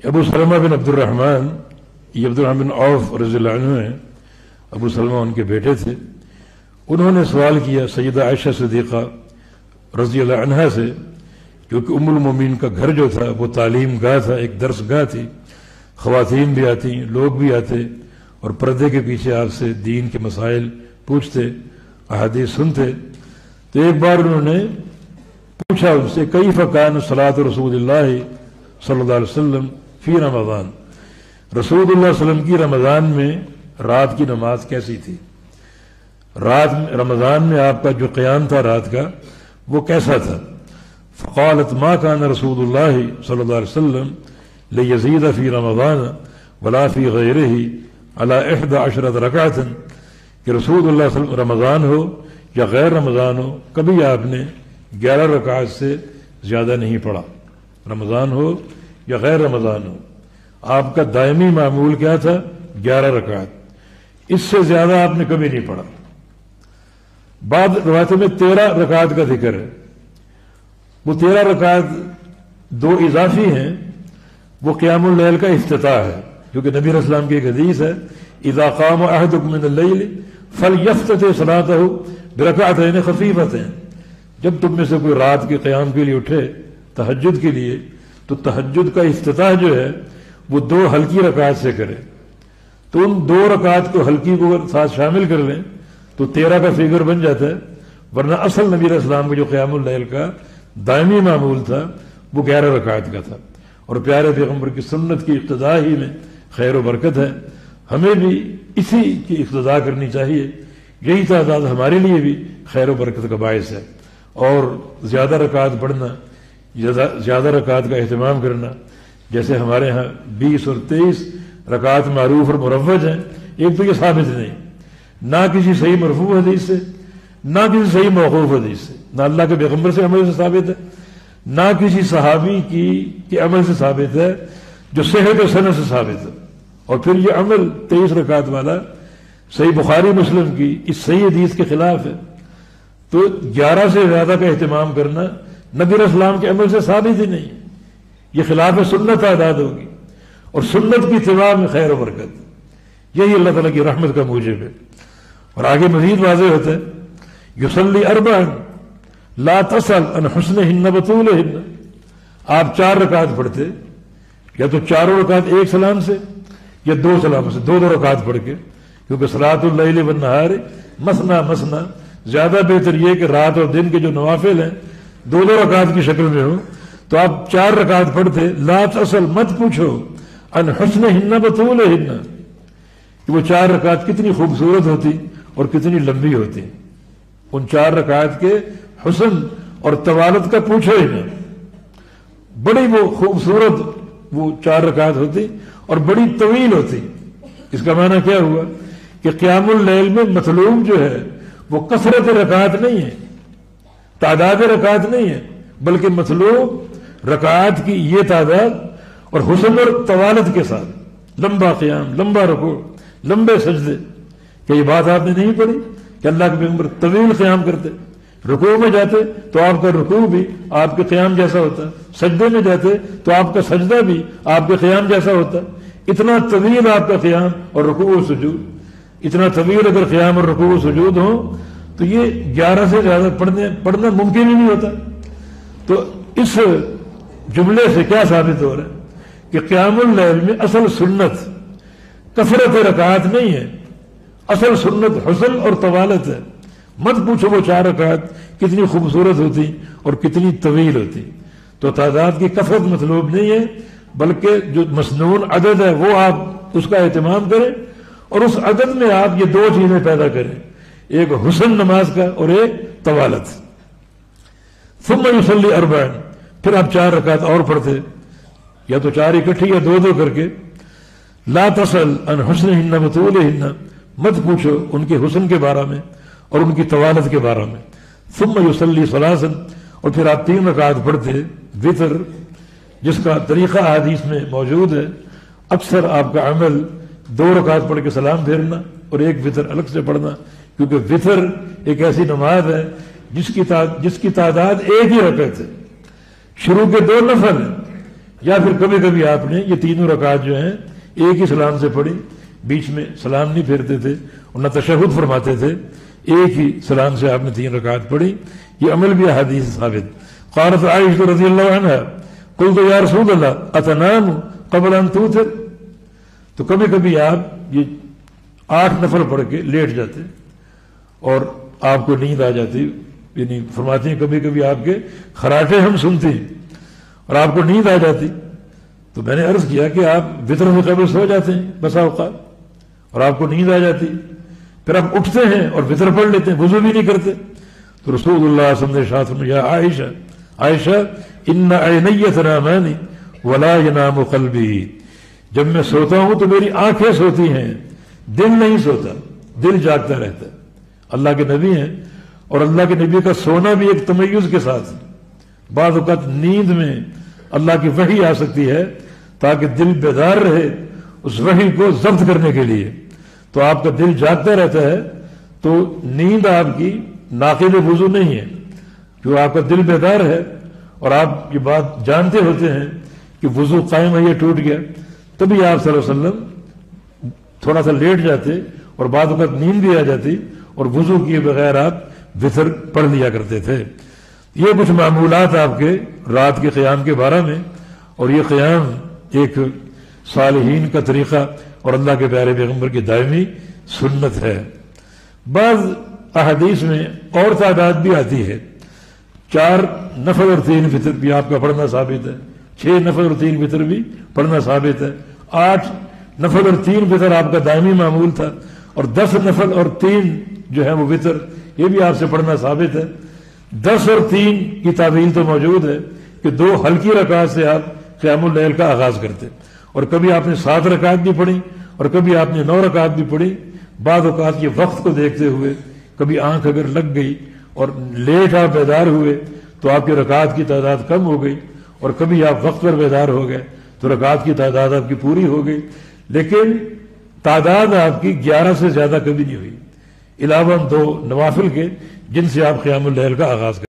ابو سلمہ بن عبد الرحمن، یہ عبد الرحمن بن عوف رضی اللہ عنہ ہیں، ابو سلمہ ان کے بیٹے تھے. انہوں نے سوال کیا سیدہ عائشہ صدیقہ رضی اللہ عنہا سے، کیونکہ ام المومنین کا گھر جو تھا وہ تعلیم گاہ تھا، ایک درس گاہ تھی، خواتین بھی آتی، لوگ بھی آتے اور پردے کے پیچھے آپ سے دین کے مسائل پوچھتے، احادیث سنتے. تو ایک بار انہوں نے پوچھا ان سے کیف کان صلاۃ رسول اللہ صلی اللہ علیہ وسلم فی رمضان، رسول اللہ صلی اللہ علیہ وسلم کی رمضان میں رات کی نماز کیسی تھی، رمضان میں آپ کا جو قیام تھا رات کا وہ کیسا تھا. فقالت ما کان رسول اللہ صلی اللہ علیہ وسلم لیزید فی رمضان ولا فی غیرہ علی 11 رکعۃ، کہ رسول اللہ صلی اللہ علیہ وسلم رمضان ہو یا غیر رمضان ہو کبھی آپ نے 11 رکعت سے زیادہ نہیں پڑھا. رمضان ہو یا غیر رمضان ہو آپ کا دائمی معمول کیا تھا؟ 11 رکعت، اس سے زیادہ آپ نے کبھی نہیں پڑھا. بعض روایتوں میں 13 رکعت کا ذکر ہے. وہ 13 رکعت 2 اضافی ہیں، وہ قیام اللیل کا افتتاح ہے، کیونکہ نبی علیہ السلام کی ایک حدیث ہے اذا قام احدکم من اللیل فلیفتتح صلاته برکعتین خفیفتین، جب تم میں سے کوئی رات کے قیام کے لیے اٹھے تہجد کے لیے تو تہجد کا افتتاح جو ہے وہ 2 ہلکی رکعت سے کرے. تو ان 2 رکعت کو ہلکی کو اگر ساتھ شامل کر لیں تو 13 کا فگر بن جاتا ہے، ورنہ اصل نبی علیہ السلام کا جو قیام اللیل کا دائمی معمول تھا وہ 11 رکعت کا تھا. اور پیارے پیغمبر کی سنت کی اقتداء ہی میں خیر و برکت ہے. ہمیں بھی اسی کی اقتداء کرنی چاہیے، یہی تعداد ہمارے لیے بھی خیر و برکت کا باعث ہے. اور زیادہ رکعت پڑھنا، زیادہ رکعت کا اہتمام کرنا، جیسے ہمارے ہاں 20 اور 23 رکعت معروف اور مروج ہیں، ایک تو یہ ثابت نہیں، نہ کسی صحیح مرفوع حدیث سے، نہ کسی صحیح موقوف حدیث سے، نہ اللہ کے پیغمبر سے عمل سے ثابت ہے، نہ کسی صحابی کی عمل سے ثابت ہے جو صحت و سند سے ثابت ہے. اور پھر یہ عمل 23 رکعت والا صحیح بخاری مسلم کی اس صحیح حدیث کے خلاف ہے. تو 11 سے زیادہ کا اہتمام کرنا نبی علیہ السلام کے عمل سے ثابت ہی نہیں، یہ خلاف سنت تعداد ہوگی. اور سنت کی اتباع میں خیر و برکت، یہی اللہ تعالیٰ کی رحمت کا موجب ہے. اور آگے مزید واضح ہوتا ہے یصلی 4 لا تسل عن حسنہن بطولہن، آپ 4 رکعت پڑھتے، یا تو 4 رکعت ایک سلام سے یا 2 سلام سے، 2 رکعت پڑھ کے، کیونکہ صلاۃ اللیل والنہار مثنی مثنی، زیادہ بہتر یہ کہ رات اور دن کے جو نوافل ہیں 2 رکعت کی شکل میں ہوں. تو آپ 4 رکعت پڑھتے، لا تسل مت پوچھو عن حسنہن بطولہن، کہ وہ 4 رکعت کتنی خوبصورت ہوتی اور کتنی لمبی ہوتی. ان 4 رکعت کے حسن اور طوالت کا پوچھو ہی نہ، بڑی وہ خوبصورت وہ 4 رکعت ہوتی اور بڑی طویل ہوتی. اس کا معنی کیا ہوا کہ قیام اللیل میں مطلوب جو ہے وہ کثرت رکعت نہیں ہے، تعداد رکعت نہیں ہے، بلکہ مطلوب رکعت کی یہ تعداد اور حسن اور طوالت کے ساتھ لمبا قیام، لمبا رکوع، لمبے سجدے. کہ یہ بات آپ نے نہیں پڑھی کہ اللہ کے پیغمبر طویل قیام کرتے، رکوع میں جاتے تو آپ کا رکوع بھی آپ کے قیام جیسا ہوتا، سجدے میں جاتے تو آپ کا سجدہ بھی آپ کے قیام جیسا ہوتا. اتنا طویل آپ کا قیام اور رکوع و سجود، اتنا طویل اگر قیام اور رکوع و سجود ہو تو یہ 11 سے زیادہ پڑھنا ممکن ہی نہیں ہوتا. تو اس جملے سے کیا ثابت ہو رہا ہے کہ قیام اللیل میں اصل سنت کثرت رکعات نہیں ہے، اصل سنت حسن اور طوالت ہے. مت پوچھو وہ 4 رکعت کتنی خوبصورت ہوتی اور کتنی طویل ہوتی. تو تعداد کی کثرت مطلوب نہیں ہے، بلکہ جو مسنون عدد ہے وہ آپ اس کا اہتمام کریں، اور اس عدد میں آپ یہ 2 چیزیں پیدا کریں، ایک حسن نماز کا اور ایک طوالت. ثم یصلی 4، پھر آپ 4 رکعت اور پڑھتے، یا تو 4 اکٹھی یا 2 کر کے. لا تسل عن حسنہن بطولہن، مت پوچھو ان کے حسن کے بارے میں اور ان کی طوالت کے بارے میں. ثم یصلی ثلاثا، اور پھر آپ 3 رکعت پڑھتے وطر، جس کا طریقہ حدیث میں موجود ہے. اکثر آپ کا عمل 2 رکعت پڑھ کے سلام پھیرنا اور ایک وطر الگ سے پڑھنا، کیونکہ وطر ایک ایسی نماز ہے جس کی تعداد ایک ہی رکعت ہے. شروع کے 2 نفل ہیں، یا پھر کبھی کبھی آپ نے یہ تینوں رکعت جو ہیں ایک ہی سلام سے پڑھی، بیچ میں سلام نہیں پھیرتے تھے اور نہ تشہد فرماتے تھے، ایک ہی سلام سے آپ نے 3 رکعت پڑھی. یہ عمل بھی حدیث ثابت. قالت عائشہ رضی اللہ عنہا قلت یا رسول اللہ اتنام قبل ان توتر، تو کبھی کبھی آپ یہ 8 نفل پڑھ کے لیٹ جاتے اور آپ کو نیند آ جاتی، یعنی فرماتی ہیں کبھی کبھی آپ کے خراٹے ہم سنتے ہیں اور آپ کو نیند آ جاتی. تو میں نے عرض کیا کہ آپ وتر سے قبل سو جاتے ہیں بسا اوقات اور آپ کو نیند آ جاتی، پھر آپ اٹھتے ہیں اور وتر پڑھ لیتے ہیں، وضو بھی نہیں کرتے. تو رسول اللہ صلی اللہ علیہ وسلم نے ارشاد فرمایا یا عائشہ عائشہ ان عینی تنامان ولا ینام قلبی، جب میں سوتا ہوں تو میری آنکھیں سوتی ہیں، دل نہیں سوتا، دل جاگتا رہتا ہے. اللہ کے نبی ہیں اور اللہ کے نبی کا سونا بھی ایک تمیز کے ساتھ. بعض اوقات نیند میں اللہ کی وحی آ سکتی ہے تاکہ دل بیدار رہے اس وحی کو ضبط کرنے کے لیے. تو آپ کا دل جاگتا رہتا ہے تو نیند آپ کی ناقض وضو نہیں ہے، جو آپ کا دل بیدار ہے اور آپ یہ بات جانتے ہوتے ہیں کہ وضو قائم ہے، یہ ٹوٹ گیا، تبھی آپ صلی اللہ علیہ وسلم تھوڑا سا لیٹ جاتے اور بعد وقت نیند بھی آ جاتی اور وضو کیے بغیر آپ وتر پڑھ لیا کرتے تھے. یہ کچھ معمولات آپ کے رات کے قیام کے بارے میں، اور یہ قیام ایک صالحین کا طریقہ اور اللہ کے پیارے پیغمبر کی دائمی سنت ہے. بعض احادیث میں اور تعداد بھی آتی ہے، 4 نفل اور 3 وتر بھی آپ کا پڑھنا ثابت ہے، 6 نفل اور 3 وتر بھی پڑھنا ثابت ہے، 8 نفل اور 3 وتر آپ کا دائمی معمول تھا، اور 10 نفل اور 3 جو ہے وہ وتر یہ بھی آپ سے پڑھنا ثابت ہے. 10 اور 3 کی تعویل تو موجود ہے کہ 2 ہلکی رکعات سے آپ قیام اللیل کا آغاز کرتے، اور کبھی آپ نے 7 رکعت بھی پڑھی اور کبھی آپ نے 9 رکعت بھی پڑھی. بعض اوقات یہ وقت کو دیکھتے ہوئے کبھی آنکھ اگر لگ گئی اور لیٹ آپ بیدار ہوئے تو آپ کی رکعت کی تعداد کم ہو گئی، اور کبھی آپ وقت پر بیدار ہو گئے تو رکعت کی تعداد آپ کی پوری ہو گئی، لیکن تعداد آپ کی 11 سے زیادہ کبھی نہیں ہوئی، علاوہ 2 نوافل کے جن سے آپ قیام اللیل کا آغاز کریں.